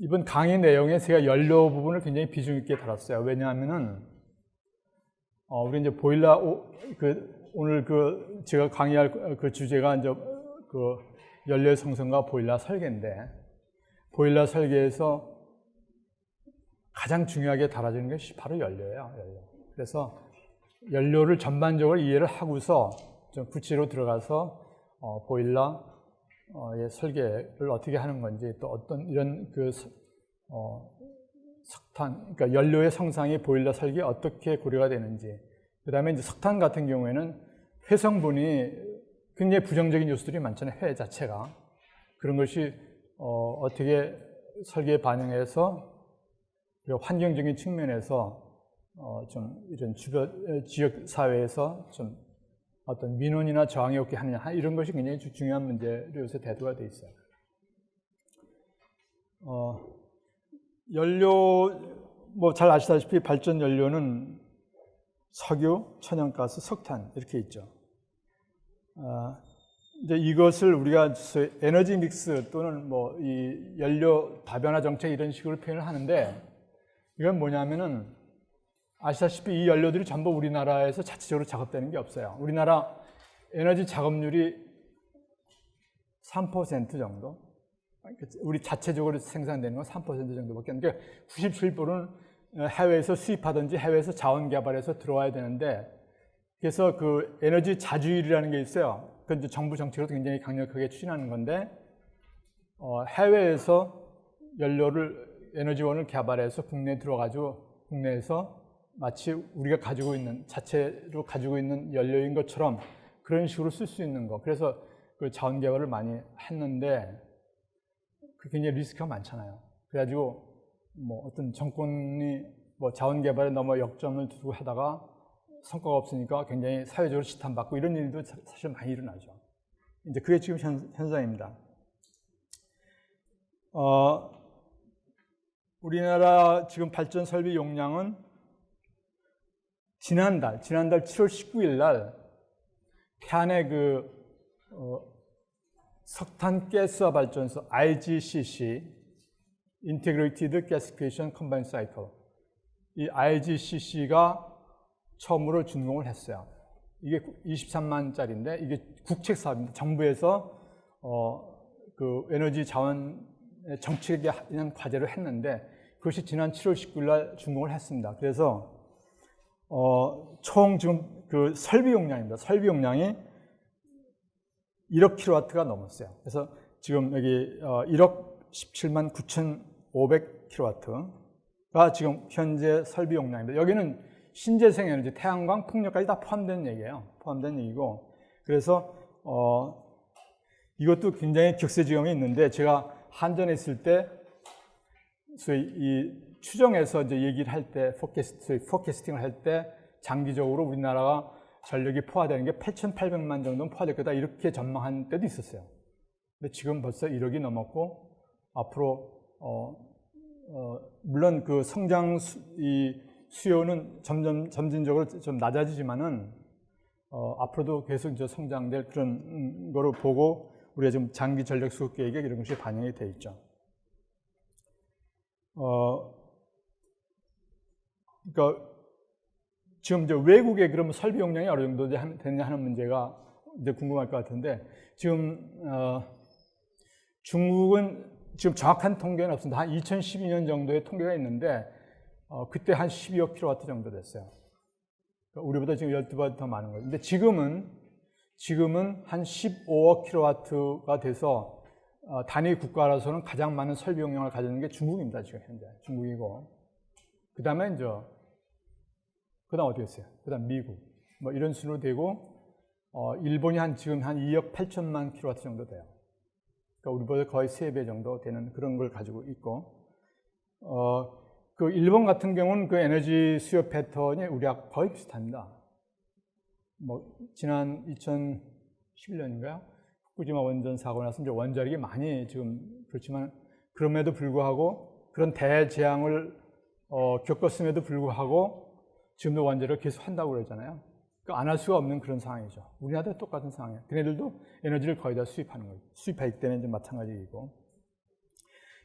이번 강의 내용에 제가 연료 부분을 굉장히 비중 있게 다뤘어요. 왜냐하면은 우리 이제 오늘 제가 강의할 그 주제가 이제 그 연료의 성성과 보일러 설계인데, 보일러 설계에서 가장 중요하게 다뤄지는 것이 바로 연료예요. 연료. 그래서 연료를 전반적으로 이해를 하고서 좀 구체로 들어가서 보일러의 설계를 어떻게 하는 건지, 또 어떤 이런 석탄, 그러니까 연료의 성상이 보일러 설계에 어떻게 고려가 되는지, 그 다음에 이제 석탄 같은 경우에는 회성분이 굉장히 부정적인 요소들이 많잖아요. 회 자체가. 그런 것이 어떻게 설계에 반영해서 환경적인 측면에서 좀 이런 주변 지역 사회에서 좀 어떤 민원이나 저항이 없게 하느냐, 이런 것이 굉장히 중요한 문제로 요새 대두가 돼 있어요. 연료, 잘 아시다시피 발전 연료는 석유, 천연가스, 석탄 이렇게 있죠. 이제 이것을 우리가 에너지 믹스 또는 이 연료 다변화 정책 이런 식으로 표현을 하는데, 이건 뭐냐면은 아시다시피 이 연료들이 전부 우리나라에서 자체적으로 작업되는 게 없어요. 우리나라 에너지 작업률이 3% 정도. 우리 자체적으로 생산되는 건 3% 정도밖에 안 돼. 97%는 해외에서 수입하든지 해외에서 자원 개발해서 들어와야 되는데, 그래서 그 에너지 자주율이라는 게 있어요. 그건 이제 정부 정책으로 굉장히 강력하게 추진하는 건데, 해외에서 에너지원을 개발해서 국내에 들어가지고 국내에서 마치 우리가 자체로 가지고 있는 연료인 것처럼 그런 식으로 쓸 수 있는 거. 그래서 그 자원 개발을 많이 했는데, 그게 굉장히 리스크가 많잖아요. 그래가지고 어떤 정권이 자원 개발에 너무 역점을 두고 하다가 성과가 없으니까 굉장히 사회적으로 지탄받고 이런 일도 사실 많이 일어나죠. 이제 그게 지금 현상입니다. 우리나라 지금 발전 설비 용량은 지난달 7월 19일 날 태안의 석탄 가스화 발전소 IGCC Integrated Gasification Combined Cycle, 이 IGCC가 처음으로 준공을 했어요. 이게 23만짜리인데 이게 국책 사업입니다. 정부에서 그 에너지 자원 정책에 대한 과제를 했는데, 그것이 지난 7월 19일 날 준공을 했습니다. 그래서 총 지금 그 설비 용량입니다. 설비 용량이 1억 킬로와트가 넘었어요. 그래서 지금 여기 1억 17만 9,500 킬로와트가 지금 현재 설비 용량입니다. 여기는 신재생 에너지, 태양광, 풍력까지 다 포함된 얘기예요. 포함된 얘기고, 그래서 이것도 굉장히 격세지감이 있는데, 제가 한전에 있을 때 소위 이 추정해서 이제 얘기를 할 때, 포캐스팅을 할 때 장기적으로 우리나라가 전력이 포화되는 게 8,800만 정도는 포화될 거다, 이렇게 전망한 때도 있었어요. 근데 지금 벌써 1억이 넘었고, 앞으로 물론 그 수요는 점진적으로 좀 낮아지지만은 앞으로도 계속 이제 성장될 그런 거로 보고, 우리가 지금 장기 전력 수급 계획에 이런 것이 반영이 돼 있죠. 그러니까 지금 이제 외국의 그러면 설비 용량이 어느 정도 되느냐 하는 문제가 이제 궁금할 것 같은데, 지금 중국은 지금 정확한 통계는 없습니다. 한 2012년 정도의 통계가 있는데, 그때 한 12억 킬로와트 정도 됐어요. 그러니까 우리보다 지금 12배 더 많은 거예요. 근데 지금은 한 15억 킬로와트가 돼서 단위 국가로서는 가장 많은 설비 용량을 가지는 게 중국입니다. 지금 현재 중국이고, 그 다음에 어디 있어요? 그 다음 미국, 이런 순으로 되고, 일본이 지금 한 2억 8천만 킬로와트 정도 돼요. 그러니까 우리보다 거의 3배 정도 되는 그런 걸 가지고 있고, 그 일본 같은 경우는 그 에너지 수요 패턴이 우리하고 거의 비슷합니다. 지난 2011년인가요? 후쿠시마 원전 사고 나서 이제 원자력이 많이 지금, 그렇지만 그럼에도 불구하고 그런 대재앙을 겪었음에도 불구하고 지금도 원자력을 계속 한다고 그러잖아요. 안 할 수가 없는 그런 상황이죠. 우리나라도 똑같은 상황이에요. 걔네들도 에너지를 거의 다 수입하는 거죠. 수입하기 때문에 이제 마찬가지이고.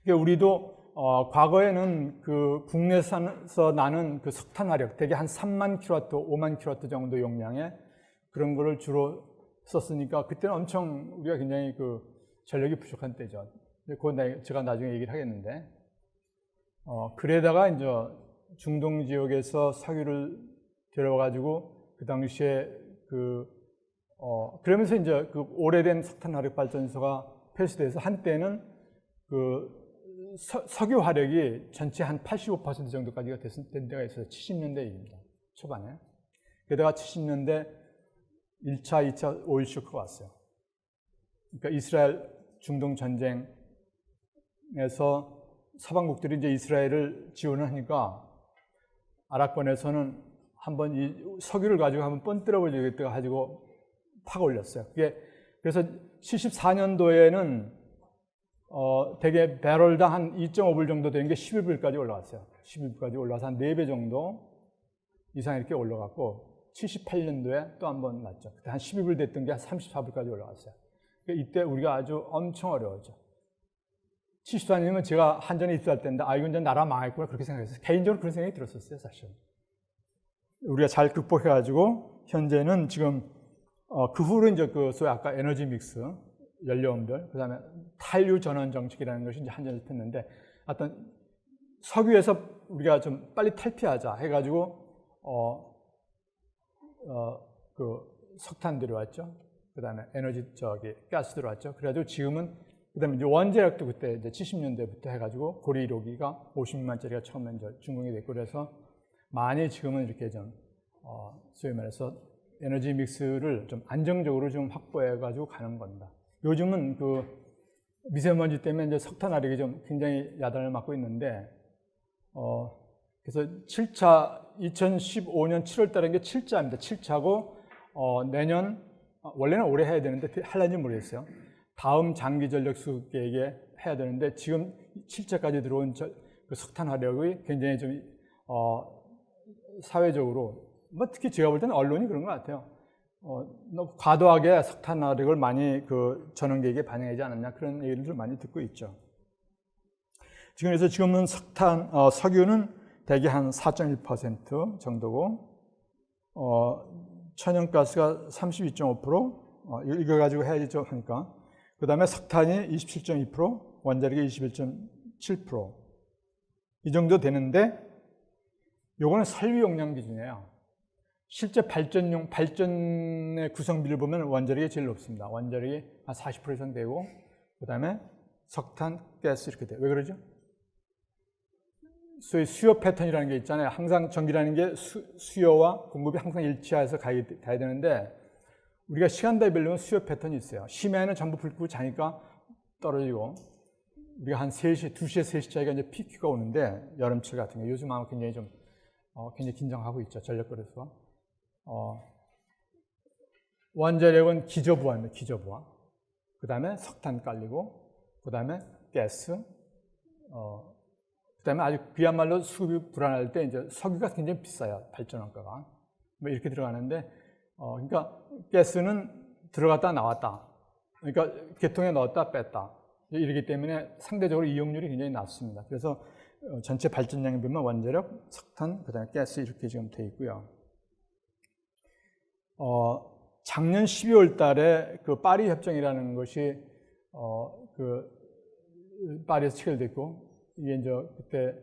그러니까 우리도 과거에는 그 국내에서 나는 그 석탄 화력 대개 한 3만 킬로와트, 5만 킬로와트 정도 용량의 그런 거를 주로 썼으니까 그때는 엄청 우리가 굉장히 그 전력이 부족한 때죠. 그건 제가 나중에 얘기를 하겠는데, 그래다가 이제 중동 지역에서 석유를 데려와가지고 그 당시에 그러면서 이제 그 오래된 석탄 화력 발전소가 폐쇄돼서 한때는 그 석유 화력이 전체 한 85% 정도까지가 된 데가 있어요. 70년대 얘기입니다. 초반에. 게다가 70년대 1차, 2차 오일 쇼크가 왔어요. 그러니까 이스라엘 중동 전쟁에서 서방국들이 이제 이스라엘을 지원을 하니까 아랍권에서는 한번 이 석유를 가지고 한번 뻔뜨려 보려겠다 가지고 파가 올렸어요. 그래서 74년도에는 대개 배럴당 한 2.5불 정도 되는 게 11불까지 올라갔어요. 11불까지 올라가서 한 4배 정도 이상 이렇게 올라갔고, 78년도에 또 한 번 났죠. 그때 한 12불 됐던 게 한 34불까지 올라갔어요. 이때 우리가 아주 엄청 어려웠죠. 74년이면 제가 한전에 입사할 때인데, 이건 이제 나라 망했구나 그렇게 생각했어요. 개인적으로 그런 생각이 들었었어요, 사실. 우리가 잘 극복해가지고 현재는 지금 그 후로 이제 그 소위 아까 에너지 믹스 연료원별, 그다음에 탄류 전원 정책이라는 것이 이제 한전에서 했는데, 어떤 석유에서 우리가 좀 빨리 탈피하자 해가지고 그 석탄 들어왔죠. 그다음에 에너지 가스 들어왔죠. 그래가지고 지금은 그다음에 이제 원자력도 그때 이제 70년대부터 해가지고 고리 1호기가 50만짜리가 처음에 이제 준공이 됐고, 그래서 많이 지금은 이렇게 좀 소위 말해서 에너지 믹스를 좀 안정적으로 좀 확보해가지고 가는 겁니다. 요즘은 그 미세먼지 때문에 이제 석탄 화력이 좀 굉장히 야단을 맞고 있는데, 그래서 7차 2015년 7월 달에 게 7차입니다. 7차고 내년 원래는 올해 해야 되는데 할는지 모르겠어요. 다음 장기 전력 수급 계획에 해야 되는데, 지금 7차까지 들어온 그 석탄 화력이 굉장히 좀 사회적으로, 특히 제가 볼 때는 언론이 그런 것 같아요. 과도하게 석탄 화력을 많이 그 전원 계획에 반영하지 않았냐, 그런 얘기를 좀 많이 듣고 있죠. 그래서 지금은 석유는 대개 한 4.1% 정도고, 천연가스가 32.5%, 이거 가지고 해야지 좀 하니까. 그 다음에 석탄이 27.2%, 원자력이 21.7%. 이 정도 되는데, 요거는 설비 용량 기준이에요. 실제 발전의 구성비를 보면 원자력이 제일 높습니다. 원자력이 한 40% 이상 되고, 그 다음에 석탄, 가스 이렇게 돼요. 왜 그러죠? 소위 수요 패턴이라는 게 있잖아요. 항상 전기라는 게 수요와 공급이 항상 일치해서 가야 되는데, 우리가 시간대별로 수요 패턴이 있어요. 심야에는 전부 불 끄고 자니까 떨어지고, 우리가 한 3시, 2시에 3시 차이가 이제 피크가 오는데, 여름철 같은 게 요즘 아마 굉장히 좀 굉장히 긴장하고 있죠. 전력거래소가. 원자력은 기저부하입니다. 기저부하. 그 다음에 석탄 깔리고, 그 다음에 가스, 그 다음에 아주 그야말로 수급이 불안할 때 이제 석유가 굉장히 비싸요. 발전원가가. 뭐 이렇게 들어가는데, 그러니까 가스는 들어갔다 나왔다. 그러니까 개통에 넣었다 뺐다. 이러기 때문에 상대적으로 이용률이 굉장히 낮습니다. 그래서 전체 발전량에 보면 원자력, 석탄, 그 다음에 가스 이렇게 지금 돼 있고요. 작년 12월 달에 그 파리 협정이라는 것이 그 파리에서 체결됐고, 이게 이제 그때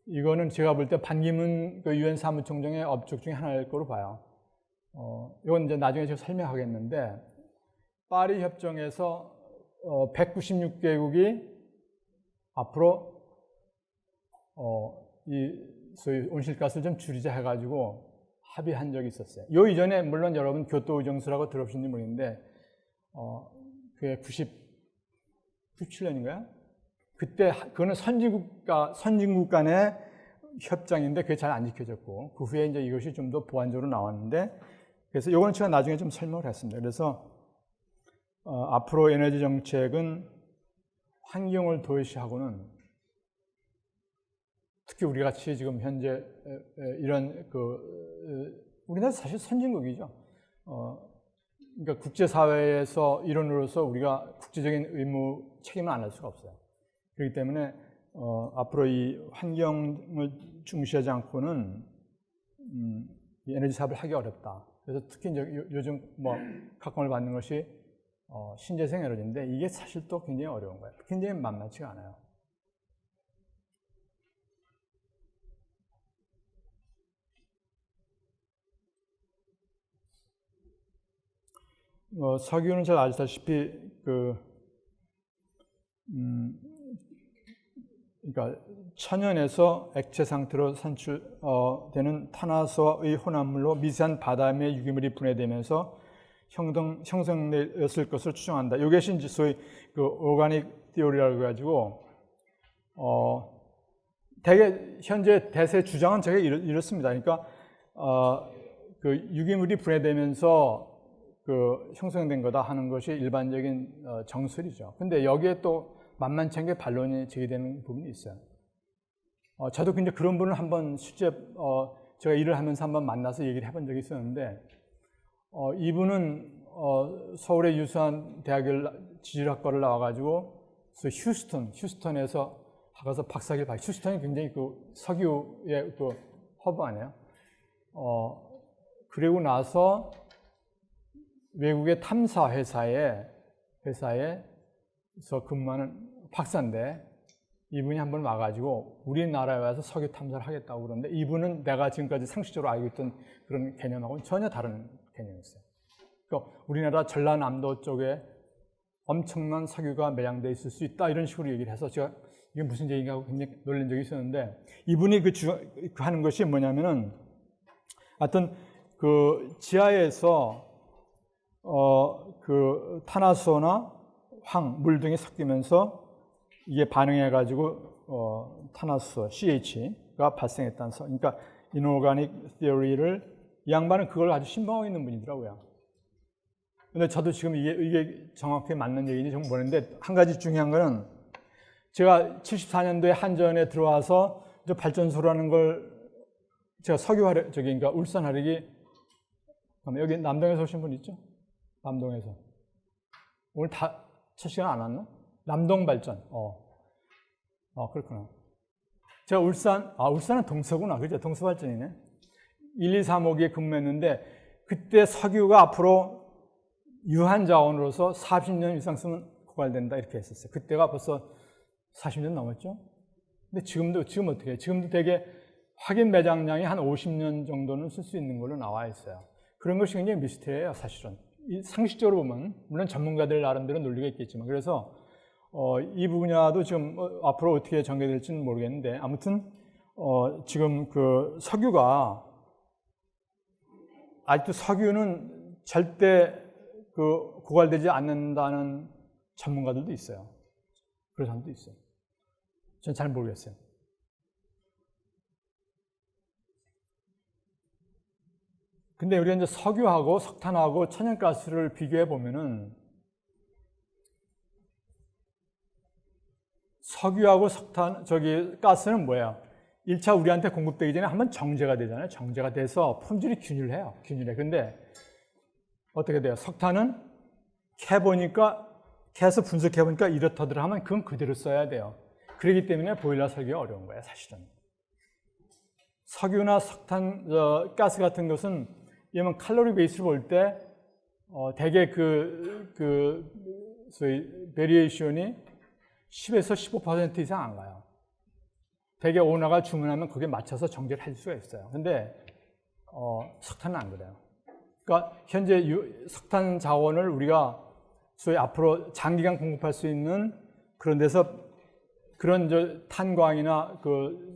이거는 제가 볼 때 반기문 그 유엔 사무총장의 업적 중에 하나일 거로 봐요. 이건 이제 나중에 제가 설명하겠는데, 파리 협정에서 196개국이 앞으로 이 소위 온실가스를 좀 줄이자 해가지고 합의한 적이 있었어요. 요 이전에 물론 여러분 교토 의정서라고 들어보신지 모르겠는데, 그게 97년인가요? 그때 그거는 선진국 간의 협정인데 그게 잘 안 지켜졌고, 그 후에 이제 이것이 좀 더 보완적으로 나왔는데, 그래서 요거는 제가 나중에 좀 설명을 했습니다. 그래서 앞으로 에너지 정책은 환경을 도외시하고는, 특히 우리 같이 지금 현재 이런 우리나라 사실 선진국이죠. 그러니까 국제사회에서 일원으로서 우리가 국제적인 의무 책임을 안 할 수가 없어요. 그렇기 때문에 앞으로 이 환경을 중시하지 않고는 이 에너지 사업을 하기 어렵다. 그래서 특히 이제 요즘 뭐 각광을 받는 것이 신재생 에너지인데 이게 사실 또 굉장히 어려운 거예요. 굉장히 만만치가 않아요. 석유는 잘 아시다시피 그러니까 천연에서 액체 상태로 산출되는 탄화수의 혼합물로 미세한 바다의 유기물이 분해되면서 형성되었을 것을 추정한다. 이것이 이제 소위 그 오가닉 티오리라고 해가지고 대개 현재 대세 주장은 제가 이렇습니다. 그러니까 그 유기물이 분해되면서 그 형성된 거다 하는 것이 일반적인 정설이죠. 근데 여기에 또 만만치 않게 반론이 제기되는 부분이 있어요. 저도 근데 그런 분을 한번 실제 제가 일을 하면서 한번 만나서 얘기를 해본 적이 있었는데 이분은 서울의 유수한 대학을 지질학과를 나와가지고 휴스턴에서 가서 박사학위를 받고 휴스턴이 굉장히 그 석유의 그 허브 아니에요. 그리고 나서 외국의 탐사 회사에서 근무하는 박사인데 이분이 한번 와가지고 우리나라에 와서 석유 탐사를 하겠다고 그러는데 이분은 내가 지금까지 상식적으로 알고 있던 그런 개념하고는 전혀 다른 개념이었어요. 그러니까 우리나라 전라남도 쪽에 엄청난 석유가 매장되어 있을 수 있다 이런 식으로 얘기를 해서 제가 이게 무슨 얘기인가 하고 굉장히 놀란 적이 있었는데 이분이 하는 것이 뭐냐면은 하여튼 그 지하에서 그 탄화수소나 황, 물 등이 섞이면서 이게 반응해가지고 탄화수소, CH가 발생했다는 그러니까 이노가닉 티어리를 이 양반은 그걸 아주 신봉하고 있는 분이더라고요. 근데 저도 지금 이게 정확히 맞는 얘기인지 좀 모르는데 한 가지 중요한 거는 제가 74년도에 한전에 들어와서 발전소라는 걸 제가 그러니까 울산 화력이 여기 남동에서 오신 분 있죠? 남동에서. 오늘 다 첫 시간 안 왔나? 남동 발전. 그렇구나. 제가 울산은 동서구나. 그죠? 동서 발전이네. 1, 2, 3호기에 근무했는데 그때 석유가 앞으로 유한 자원으로서 40년 이상 쓰면 고갈된다 이렇게 했었어요. 그때가 벌써 40년 넘었죠. 근데 지금 어떻게 해요? 지금도 되게 확인 매장량이 한 50년 정도는 쓸 수 있는 걸로 나와 있어요. 그런 것이 굉장히 미스터리해요, 사실은. 상식적으로 보면 물론 전문가들 나름대로 논리가 있겠지만 그래서 이 분야도 지금 앞으로 어떻게 전개될지는 모르겠는데 아무튼 지금 그 석유가 아직도 석유는 절대 그 고갈되지 않는다는 전문가들도 있어요. 그런 사람도 있어요. 전 잘 모르겠어요. 근데 우리가 이제 석유하고 석탄하고 천연가스를 비교해 보면은 석유하고 가스는 뭐예요? 1차 우리한테 공급되기 전에 한번 정제가 되잖아요. 정제가 돼서 품질이 균일을 해요. 균일해. 근데 어떻게 돼요? 석탄은 캐서 분석해보니까 이렇다더라 하면 그건 그대로 써야 돼요. 그렇기 때문에 보일러 설계가 어려운 거예요, 사실은. 석유나 석탄, 가스 같은 것은 예면 칼로리 베이스를 볼 때 대개 소위 베리에이션이 10에서 15% 이상 안 가요. 대개 오너가 주문하면 거기에 맞춰서 정제를 할 수가 있어요. 근데 석탄은 안 그래요. 그러니까 현재 석탄 자원을 우리가 소위 앞으로 장기간 공급할 수 있는 그런 데서 그런 탄광이나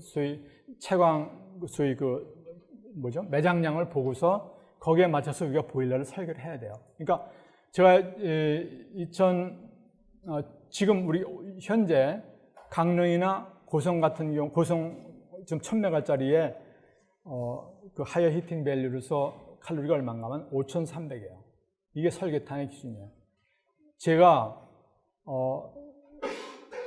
소위 채광, 소위 매장량을 보고서 거기에 맞춰서 우리가 보일러를 설계를 해야 돼요. 그러니까 제가 지금 우리 현재 강릉이나 고성 같은 경우, 고성 지금 1000메가짜리에 그 하이어 히팅 밸류로서 칼로리가 얼마인가 하면 5,300이에요. 이게 설계탄의 기준이에요. 제가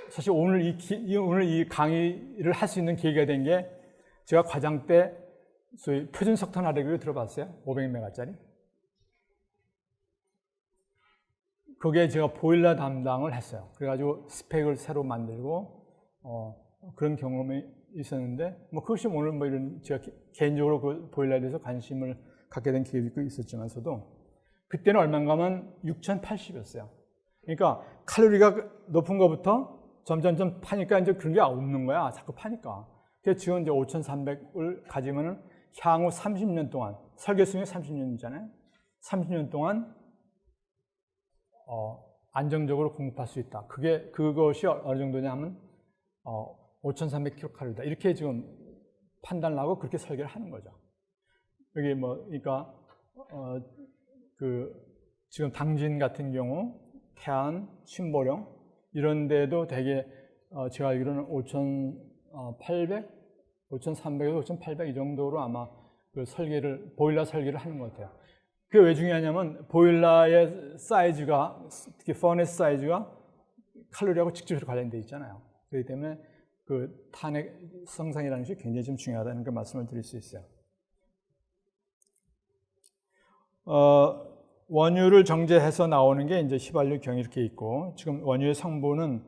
사실 오늘 이 강의를 할 수 있는 계기가 된 게 제가 과장 때 소위 표준 석탄 화력을 들어봤어요? 500메가짜리. 거기에 제가 보일러 담당을 했어요. 그래가지고 스펙을 새로 만들고 그런 경험이 있었는데, 뭐 그것이 오늘 뭐 이런 제가 개인적으로 그 보일러에 대해서 관심을 갖게 된 계기도 있었지만서도 그때는 얼마인가 하면 6080이었어요. 그러니까 칼로리가 높은 것부터 점점점 파니까 이제 그런 게 없는 거야. 자꾸 파니까. 그래서 지금 이제 5300을 가지면은 향후 30년 동안, 설계 수명이 30년이잖아요. 30년 동안 안정적으로 공급할 수 있다. 그것이 어느 정도냐면 5300kcal다. 이렇게 지금 판단을 하고 그렇게 설계를 하는 거죠. 여기 뭐 그러니까 지금 당진 같은 경우 태안, 신보령 이런 데도 되게 제가 알기로는 5800, 5300에서 5800 이 정도로 아마 그 보일러 설계를 하는 것 같아요. 그게 왜 중요하냐면 보일러의 사이즈가, 특히 퍼네스 사이즈가 칼로리하고 직접적으로 관련되어 있잖아요. 그렇기 때문에 그 탄핵 성상이라는 것이 굉장히 좀 중요하다는 그 말씀을 드릴 수 있어요. 원유를 정제해서 나오는 게 이제 휘발유, 경유 이렇게 있고, 지금 원유의 성분은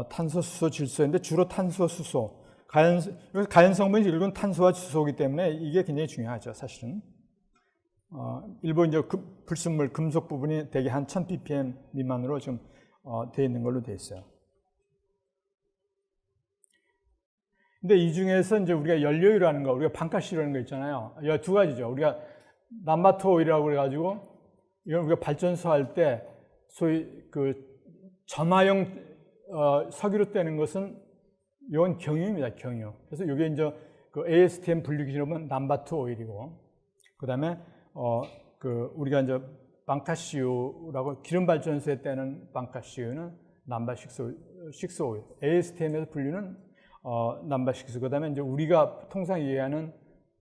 탄소, 수소, 질소인데 주로 탄소, 수소. 가연 성분이 일군 탄소와 수소이기 때문에 이게 굉장히 중요하죠, 사실은. 일부 이제 불순물, 금속 부분이 대개 한 1000ppm 미만으로 지금 되어 있는 걸로 되어 있어요. 근데 이 중에서 이제 우리가 연료유라는 거, 우리가 방가시라는 거 있잖아요. 이 두 가지죠. 우리가 남바토 오일이라고 그래가지고, 이건 우리가 발전소 할 때 소위 그 점화형 석유로 떼는 것은 이건 경유입니다, 경유. 그래서 이게 이제 그 ASTM 분류 기준으로는 남바토 오일이고, 그 다음에 우리가 이제 방카시유라고 기름 발전소에 떼는 방카시유는 남바6 오일. ASTM에서 분류는 남바6. 그 다음에 이제 우리가 통상 이해하는,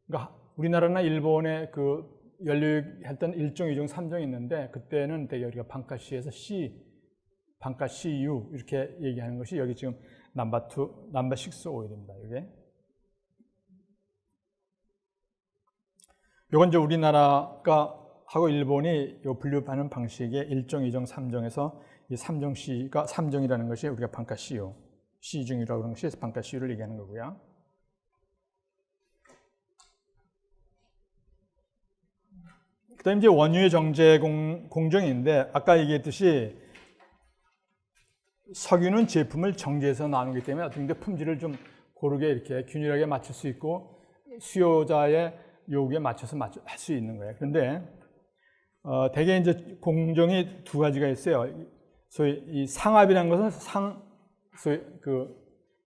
그러니까 우리나라나 일본의 그 연료 했던 1종, 2종, 3종이 있는데 그때는 되게 우리가 방카시에서 방카 CU 이렇게 얘기하는 것이 여기 지금 남바6 오일입니다. 이게. 요건 이제 우리나라가 하고 일본이 요 분류하는 방식의 1종, 2종, 3종에서 이 3종 C가 3종이라는 것이 우리가 방카 CU, C중이라고 하는 것이 방카 CU를 얘기하는 거고요. 그다음에 이제 원유의 정제 공정인데 아까 얘기했듯이 석유는 제품을 정제해서 나누기 때문에 어떤 품질을 좀 고르게 이렇게 균일하게 맞출 수 있고 수요자의 요구에 맞춰서 할 수 있는 거예요. 그런데 대개 이제 공정이 두 가지가 있어요. 소위 이 상압이라는 것은 소위 그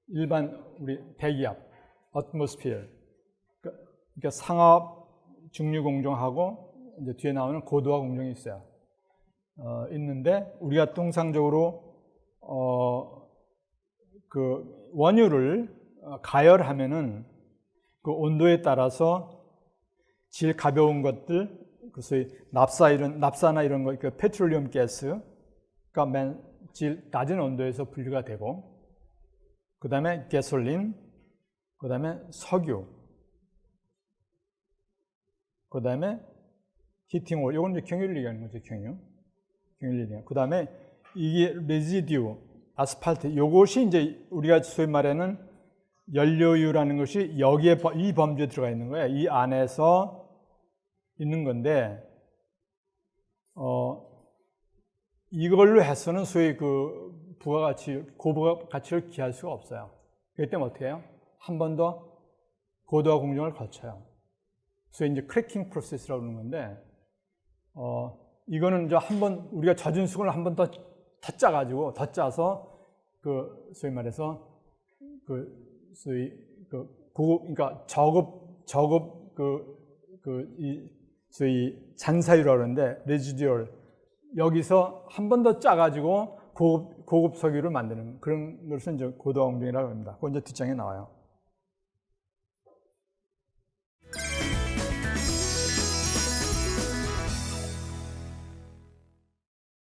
일반 우리 대기압, atmosphere. 그러니까 상압 중류 공정하고 이제 뒤에 나오는 고도화 공정이 있어요. 있는데 우리가 통상적으로 그 원유를 가열하면은 그 온도에 따라서 질 가벼운 것들, 그 소위 납사나 이런 거, 그 페트롤리움 가스가 질 낮은 온도에서 분류가 되고, 그 다음에 가솔린, 그 다음에 석유, 그 다음에 히팅 오일, 이건 이제 경유를 얘기하는 거죠, 경유를 얘기하는. 그 다음에 이게 레지듀, 아스팔트, 요것이 이제 우리가 소위 말하는 연료유라는 것이 여기에 이 범주에 들어가 있는 거예요. 이 안에서 있는 건데, 이걸로 해서는 소위 그 고부가가치를 기할 수가 없어요. 그렇기 때문에 어떻게 해요? 한 번 더 고도화 공정을 거쳐요. 소위 이제 크래킹 프로세스라고 그러는 건데, 이거는 이제 우리가 젖은 수건을 한 번 더 짜가지고, 더 짜서, 소위 말해서, 소위, 고급, 그러니까 저급, 소위 잔사유라고 그러는데, 레지듀얼. 여기서 한 번 더 짜가지고 고급 석유를 만드는 그런 것을 이제 고도화 공정이라고 합니다. 그건 이제 뒷장에 나와요.